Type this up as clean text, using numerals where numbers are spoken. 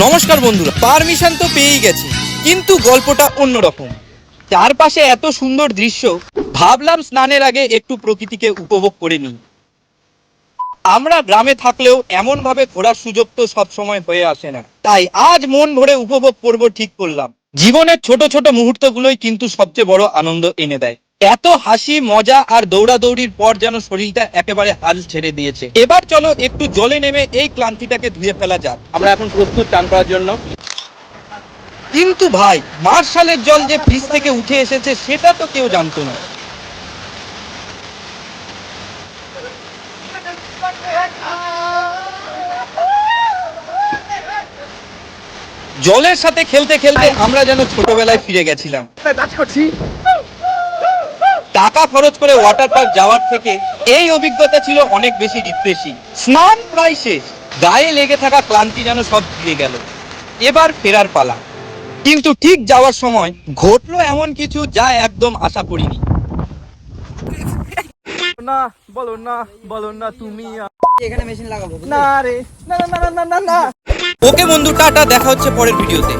নমস্কার বন্ধুরা, পারমিশন তো পেয়েই গেছি, কিন্তু গল্পটা অন্যরকম। চারপাশে এত সুন্দর দৃশ্য, ভাবলাম স্নানের আগে একটু প্রকৃতিকে উপভোগ করে নিই। আমরা গ্রামে থাকলেও এমন ভাবে ঘোরার সুযোগ তো সবসময় হয়ে আসে না, তাই আজ মন ভরে উপভোগ করব ঠিক করলাম। জীবনের ছোট ছোট মুহূর্তগুলোই কিন্তু সবচেয়ে বড় আনন্দ এনে দেয়। এত হাসি মজা আর দৌড়াদৌড়ির পর যেন শরীরটা একেবারে হাল ছেড়ে দিয়েছে। এবার চলো একটু জলে নেমে এই ক্লান্তিটাকে ধুয়ে ফেলা যাক। আমরা এখন প্রস্তুত চান করার জন্য। কিন্তু ভাই, মার্শালের জল যে ফ্রিজ থেকে উঠে এসেছে সেটা তো কেউ জানতো না। জলের সাথে খেলতে খেলতে আমরা যেন ছোটবেলায় ফিরে গেছিলাম। টাকা খরচ করে ওয়াটার পার্ক যাওয়ার থেকে এই অভিজ্ঞতা ছিল অনেক বেশি রিফ্রেশিং। স্নান প্রায় শেষ, গায়ে লেগে থাকা ক্লান্তি যেন সব ধুয়ে গেল। এবার ফেরার পালা। কিন্তু ঠিক যাওয়ার সময় ঘটলো এমন কিছু যা একদম আশা করিনি। না বলো না, বলো না তুমি এখানে মেশিন লাগাবো না রে, না না না না না না। ওকে বন্ধু, টাটা, দেখা হচ্ছে পরের ভিডিওতে।